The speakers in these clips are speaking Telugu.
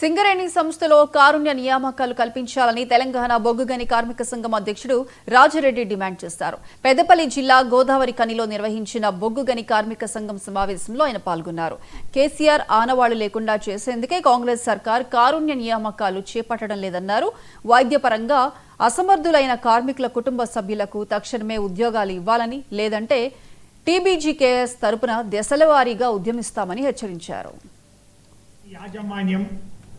సింగరేణి సంస్థలో కారుణ్య నియామకాలు కల్పించాలని తెలంగాణ బొగ్గుగని కార్మిక సంఘం అధ్యక్షుడు రాజరెడ్డి డిమాండ్ చేశారు. పెద్దపల్లి జిల్లా గోదావరి కనిలో నిర్వహించిన బొగ్గుగని కార్మిక సంఘం సమావేశంలో ఆయన పాల్గొన్నారు. కేసీఆర్ ఆనవాళ్లు లేకుండా చేసేందుకే కాంగ్రెస్ సర్కార్ కారుణ్య నియామకాలు చేపట్టడం లేదన్నారు. వైద్యపరంగా అసమర్థులైన కార్మికుల కుటుంబ సభ్యులకు తక్షణమే ఉద్యోగాలు ఇవ్వాలని, లేదంటే టీబీజీకేఎస్ తరపున దశలవారీగా ఉద్యమిస్తామని హెచ్చరించారు. యాజమాన్యం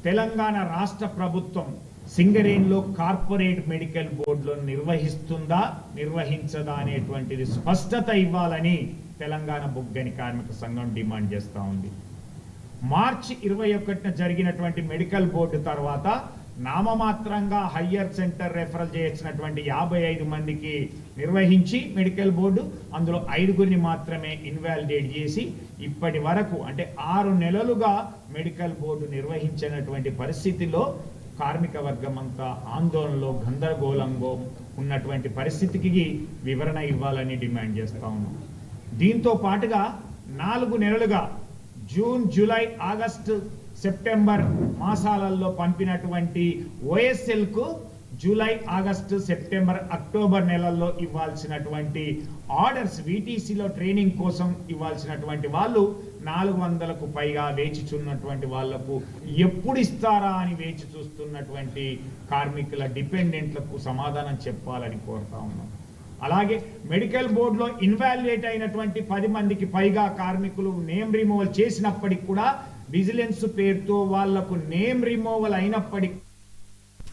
తెలంగాణ రాష్ట్ర ప్రభుత్వం సింగరేణిలో కార్పొరేట్ మెడికల్ బోర్డులో నిర్వహిస్తుందా నిర్వహించదా అనేటువంటిది స్పష్టత ఇవ్వాలని తెలంగాణ బొగ్గుగని కార్మిక సంఘం డిమాండ్ చేస్తూ ఉంది. మార్చి 21న జరిగినటువంటి మెడికల్ బోర్డు తర్వాత నామమాత్రంగా హయ్యర్ సెంటర్ రెఫరల్ చేసినటువంటి 55 మందికి నిర్వహించి మెడికల్ బోర్డు అందులో 5గురిని మాత్రమే ఇన్వాలిడేట్ చేసి ఇప్పటి వరకు అంటే 6 నెలలుగా మెడికల్ బోర్డు నిర్వహించినటువంటి పరిస్థితిలో కార్మిక వర్గం అంతా ఆందోళనలో గందరగోళంగా ఉన్నటువంటి పరిస్థితికి వివరణ ఇవ్వాలని డిమాండ్ చేస్తా ఉన్నాం. దీంతో పాటుగా 4 నెలలుగా జూన్, జూలై, ఆగస్టు, సెప్టెంబర్ మాసాలలో పంపినటువంటి ఓఎస్ఎల్ కు జూలై, ఆగస్టు, సెప్టెంబర్, అక్టోబర్ నెలల్లో ఇవ్వాల్సినటువంటి ఆర్డర్స్ వీటీసీలో ట్రైనింగ్ కోసం ఇవ్వాల్సినటువంటి వాళ్ళు 400కు పైగా వేచిచున్నటువంటి వాళ్లకు ఎప్పుడు ఇస్తారా అని వేచి చూస్తున్నటువంటి కార్మికుల డిపెండెంట్లకు సమాధానం చెప్పాలని కోరుతా ఉన్నాం. అలాగే మెడికల్ బోర్డులో ఇన్వాలిడేట్ అయినటువంటి 10 మందికి పైగా కార్మికులు నేమ్ రిమూవల్ చేసినప్పటికి కూడా విజిలెన్స్ పేరుతో వాళ్లకు నేమ్ రిమూవల్ అయినప్పటికీ